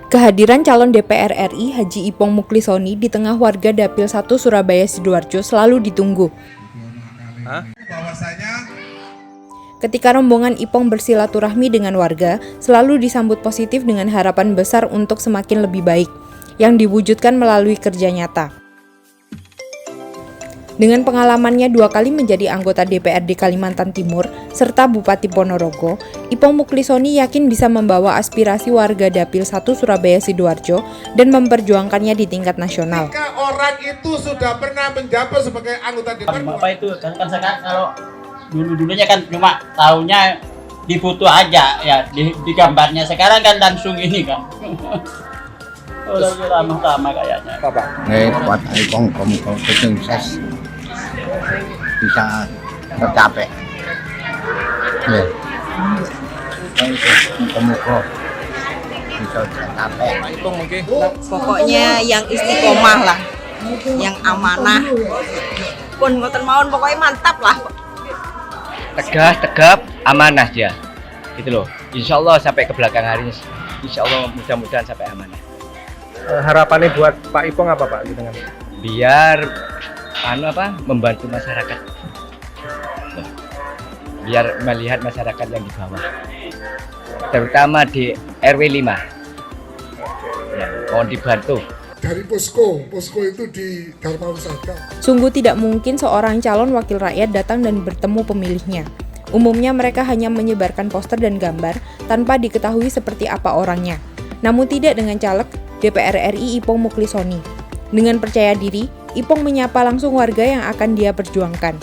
Kehadiran calon DPR RI Haji Ipong Muklisoni di tengah warga Dapil 1 Surabaya Sidoarjo selalu ditunggu. Ketika rombongan Ipong bersilaturahmi dengan warga, selalu disambut positif dengan harapan besar untuk semakin lebih baik, yang diwujudkan melalui kerja nyata. Dengan pengalamannya 2 kali menjadi anggota DPRD Kalimantan Timur, serta Bupati Ponorogo, Ipong Muklisoni yakin bisa membawa aspirasi warga Dapil 1 Surabaya Sidoarjo dan memperjuangkannya di tingkat nasional. Jika orang itu sudah pernah menjabat sebagai anggota DPR, apa itu kan sekarang kalau dulunya kan cuma tahunya di foto aja ya di gambarnya, sekarang kan langsung ini kan. Udah ramah-ramah kayaknya. Apa? Buat Ipong sukses bisa tercapai. Semoga bisa tercapai. Ipong mungkin. Pokoknya yang istiqomah lah, yang amanah. Pun ngoten mawon pokoknya mantap lah. Tegas, tegap, amanah dia. Gitu loh. Insya Allah sampai ke belakang hari, insya Allah mudah-mudahan sampai amanah. Harapannya buat Pak Ipong apa Pak? Biar membantu masyarakat. Biar melihat masyarakat yang di bawah. Terutama di RW 5. Ya, mohon dibantu. dari posko itu di Dharma Husada. Sungguh tidak mungkin seorang calon wakil rakyat datang dan bertemu pemilihnya. Umumnya mereka hanya menyebarkan poster dan gambar tanpa diketahui seperti apa orangnya. Namun tidak dengan caleg DPR RI Ipong Muklisoni. Dengan percaya diri, Ipong menyapa langsung warga yang akan dia perjuangkan.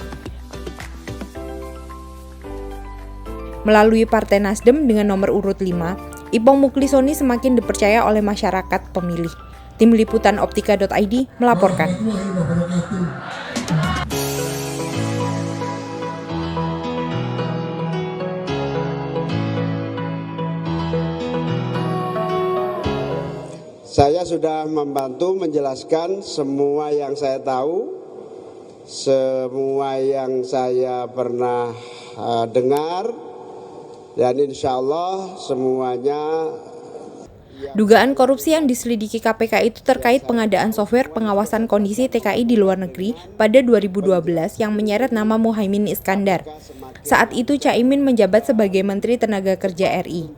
Melalui Partai Nasdem dengan nomor urut 5, Ipong Muklisoni semakin dipercaya oleh masyarakat pemilih. Tim Liputan Optika.id melaporkan. Saya sudah membantu menjelaskan semua yang saya tahu, semua yang saya pernah dengar, dan insya Allah semuanya. Dugaan korupsi yang diselidiki KPK itu terkait pengadaan software pengawasan kondisi TKI di luar negeri pada 2012 yang menyeret nama Muhaimin Iskandar. Saat itu Caimin menjabat sebagai Menteri Tenaga Kerja RI.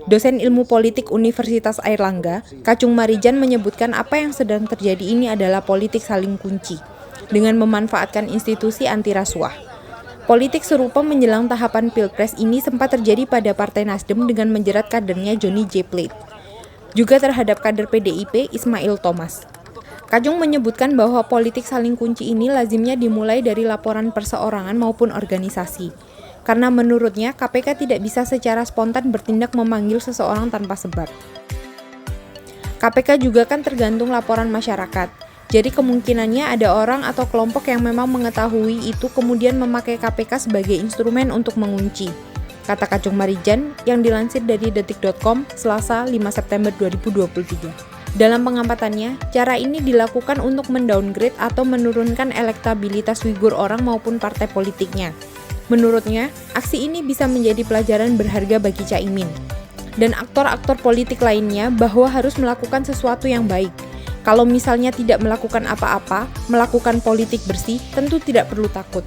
Dosen Ilmu Politik Universitas Airlangga, Kacung Marijan menyebutkan apa yang sedang terjadi ini adalah politik saling kunci, dengan memanfaatkan institusi anti rasuah. Politik serupa menjelang tahapan Pilpres ini sempat terjadi pada Partai Nasdem dengan menjerat kadernya Johnny J. Plate. Juga terhadap kader PDIP Ismail Thomas. Kacung menyebutkan bahwa politik saling kunci ini lazimnya dimulai dari laporan perseorangan maupun organisasi. Karena menurutnya KPK tidak bisa secara spontan bertindak memanggil seseorang tanpa sebab. KPK juga kan tergantung laporan masyarakat. Jadi kemungkinannya ada orang atau kelompok yang memang mengetahui itu kemudian memakai KPK sebagai instrumen untuk mengunci. Kata Kacung Marijan yang dilansir dari detik.com Selasa 5 September 2023. Dalam pengampatannya, cara ini dilakukan untuk mendowngrade atau menurunkan elektabilitas figur orang maupun partai politiknya. Menurutnya, aksi ini bisa menjadi pelajaran berharga bagi Caimin dan aktor-aktor politik lainnya bahwa harus melakukan sesuatu yang baik. Kalau misalnya tidak melakukan apa-apa, melakukan politik bersih, tentu tidak perlu takut.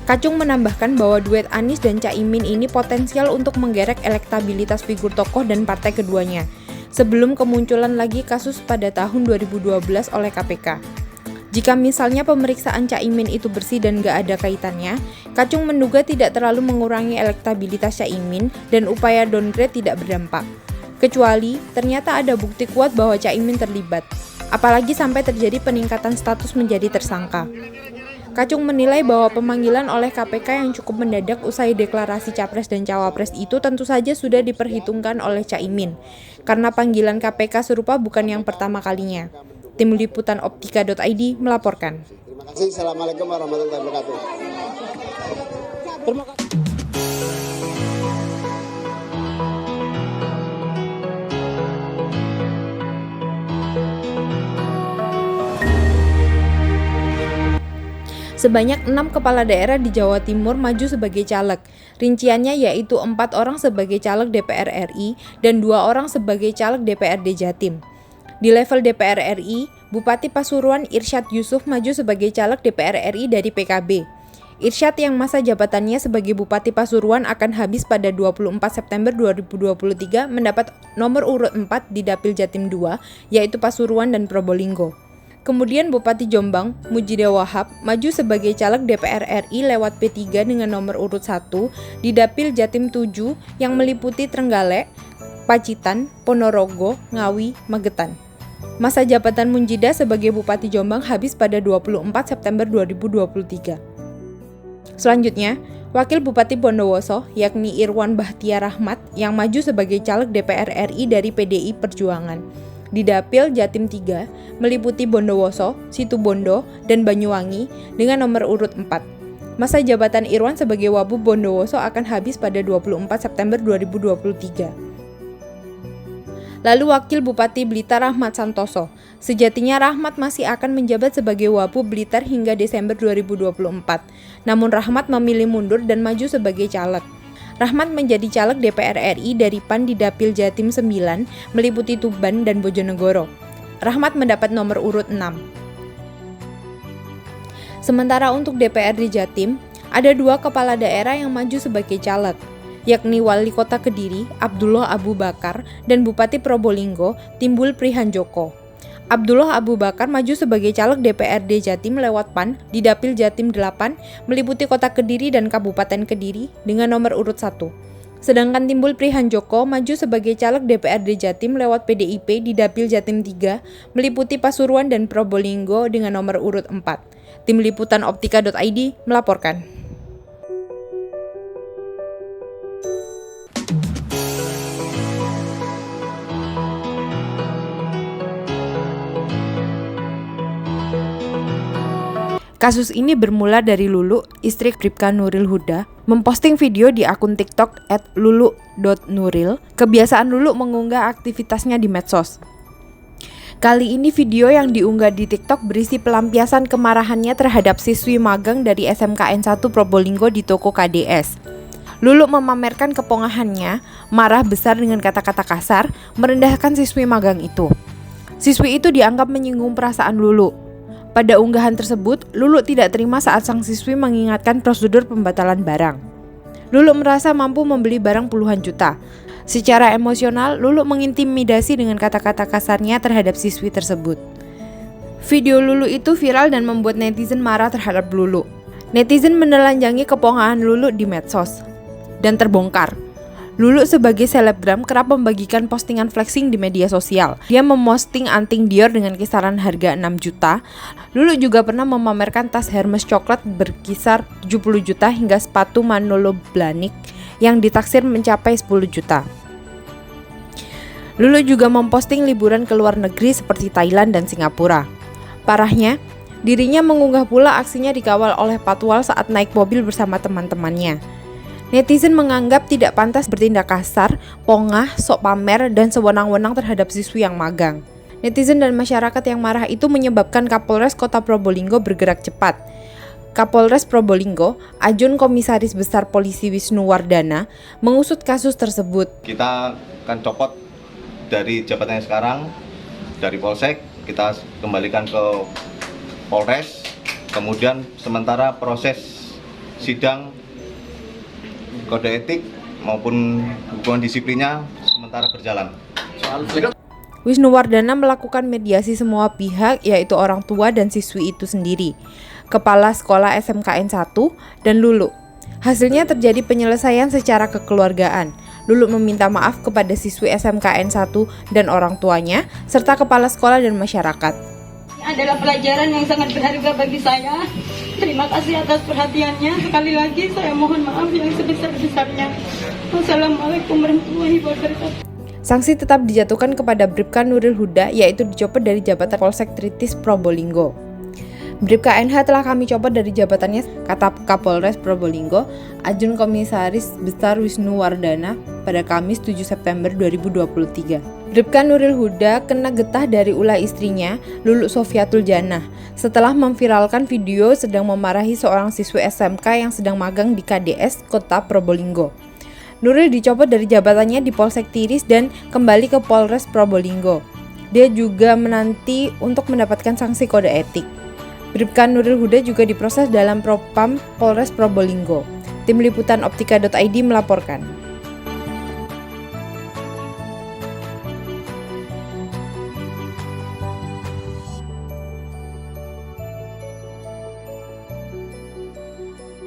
Kacung menambahkan bahwa duet Anies dan Caimin ini potensial untuk menggerek elektabilitas figur tokoh dan partai keduanya, sebelum kemunculan lagi kasus pada tahun 2012 oleh KPK. Jika misalnya pemeriksaan Caimin itu bersih dan gak ada kaitannya, Kacung menduga tidak terlalu mengurangi elektabilitas Caimin dan upaya downgrade tidak berdampak. Kecuali ternyata ada bukti kuat bahwa Caimin terlibat, apalagi sampai terjadi peningkatan status menjadi tersangka. Kacung menilai bahwa pemanggilan oleh KPK yang cukup mendadak usai deklarasi Capres dan Cawapres itu tentu saja sudah diperhitungkan oleh Caimin, karena panggilan KPK serupa bukan yang pertama kalinya. Tim Liputan Optika.id melaporkan. Terima kasih. Assalamualaikum warahmatullahi wabarakatuh. Sebanyak 6 kepala daerah di Jawa Timur maju sebagai caleg. Rinciannya yaitu 4 orang sebagai caleg DPR RI dan 2 orang sebagai caleg DPRD Jatim. Di level DPR RI, Bupati Pasuruan Irsyad Yusuf maju sebagai caleg DPR RI dari PKB. Irsyad yang masa jabatannya sebagai Bupati Pasuruan akan habis pada 24 September 2023 mendapat nomor urut 4 di Dapil Jatim 2, yaitu Pasuruan dan Probolinggo. Kemudian Bupati Jombang, Mujida Wahab, maju sebagai caleg DPR RI lewat P3 dengan nomor urut 1 di Dapil Jatim 7 yang meliputi Trenggalek, Pacitan, Ponorogo, Ngawi, Magetan. Masa jabatan Mujida sebagai Bupati Jombang habis pada 24 September 2023. Selanjutnya, Wakil Bupati Bondowoso yakni Irwan Bahtiar Rahmat yang maju sebagai caleg DPR RI dari PDI Perjuangan. Di Dapil Jatim 3 meliputi Bondowoso, Situbondo, dan Banyuwangi dengan nomor urut 4. Masa jabatan Irwan sebagai Wabub Bondowoso akan habis pada 24 September 2023. Lalu Wakil Bupati Blitar Rahmat Santoso. Sejatinya Rahmat masih akan menjabat sebagai Wabub Blitar hingga Desember 2024. Namun Rahmat memilih mundur dan maju sebagai caleg. Rahmat menjadi caleg DPR RI dari PAN di Dapil Jatim 9, meliputi Tuban dan Bojonegoro. Rahmat mendapat nomor urut 6. Sementara untuk DPRD Jatim, ada 2 kepala daerah yang maju sebagai caleg, yakni Wali Kota Kediri, Abdullah Abu Bakar, dan Bupati Probolinggo, Timbul Prihanjoko. Abdullah Abu Bakar maju sebagai caleg DPRD Jatim lewat PAN di Dapil Jatim 8, meliputi Kota Kediri dan Kabupaten Kediri dengan nomor urut 1. Sedangkan Timbul Prihanjoko maju sebagai caleg DPRD Jatim lewat PDIP di Dapil Jatim 3, meliputi Pasuruan dan Probolinggo dengan nomor urut 4. Tim Liputan Optika.id melaporkan. Kasus ini bermula dari Lulu, istri Bribka Nuril Huda, memposting video di akun TikTok @lulu.nuril. Kebiasaan Lulu mengunggah aktivitasnya di medsos. Kali ini video yang diunggah di TikTok berisi pelampiasan kemarahannya terhadap siswi magang dari SMKN 1 Probolinggo di toko KDS. Lulu memamerkan kepongahannya, marah besar dengan kata-kata kasar, merendahkan siswi magang itu. Siswi itu dianggap menyinggung perasaan Lulu. Pada unggahan tersebut, Lulu tidak terima saat sang siswi mengingatkan prosedur pembatalan barang. Lulu merasa mampu membeli barang puluhan juta. Secara emosional, Lulu mengintimidasi dengan kata-kata kasarnya terhadap siswi tersebut. Video Lulu itu viral dan membuat netizen marah terhadap Lulu. Netizen menelanjangi kepongahan Lulu di medsos. Dan terbongkar. Lulu sebagai selebgram kerap membagikan postingan flexing di media sosial. Dia memposting anting Dior dengan kisaran harga 6 juta. Lulu juga pernah memamerkan tas Hermes coklat berkisar 70 juta hingga sepatu Manolo Blahnik yang ditaksir mencapai 10 juta. Lulu juga memposting liburan ke luar negeri seperti Thailand dan Singapura. Parahnya, dirinya mengunggah pula aksinya dikawal oleh patwal saat naik mobil bersama teman-temannya. Netizen menganggap tidak pantas bertindak kasar, pongah, sok pamer, dan sewenang-wenang terhadap siswi yang magang. Netizen dan masyarakat yang marah itu menyebabkan Kapolres Kota Probolinggo bergerak cepat. Kapolres Probolinggo, Ajun Komisaris Besar Polisi Wisnu Wardana, mengusut kasus tersebut. Kita akan copot dari jabatannya sekarang, dari Polsek, kita kembalikan ke Polres, kemudian sementara proses sidang kode etik maupun hubungan disiplinnya sementara berjalan. Wisnu Wardana melakukan mediasi semua pihak, yaitu orang tua dan siswi itu sendiri, kepala sekolah SMKN 1, dan Lulu. Hasilnya terjadi penyelesaian secara kekeluargaan. Lulu meminta maaf kepada siswi SMKN 1 dan orang tuanya, serta kepala sekolah dan masyarakat. Adalah pelajaran yang sangat berharga bagi saya. Terima kasih atas perhatiannya. Sekali lagi saya mohon maaf yang sebesar-besarnya. Wassalamualaikum warahmatullahi wabarakatuh. Sanksi tetap dijatuhkan kepada Bribka Nuril Huda, yaitu dicopot dari jabatan Polsek Tritis Probolinggo. Bribka NH telah kami copot dari jabatannya, kata Kapolres Probolinggo, Ajun Komisaris Besar Wisnu Wardana pada Kamis 7 September 2023. Bribka Nuril Huda kena getah dari ulah istrinya, Lulu Sofiatul Janah, setelah memviralkan video sedang memarahi seorang siswi SMK yang sedang magang di KDS Kota Probolinggo. Nuril dicopot dari jabatannya di Polsek Tiris dan kembali ke Polres Probolinggo. Dia juga menanti untuk mendapatkan sanksi kode etik. Bribka Nuril Huda juga diproses dalam Propam Polres Probolinggo. Tim Liputan Optika.id melaporkan.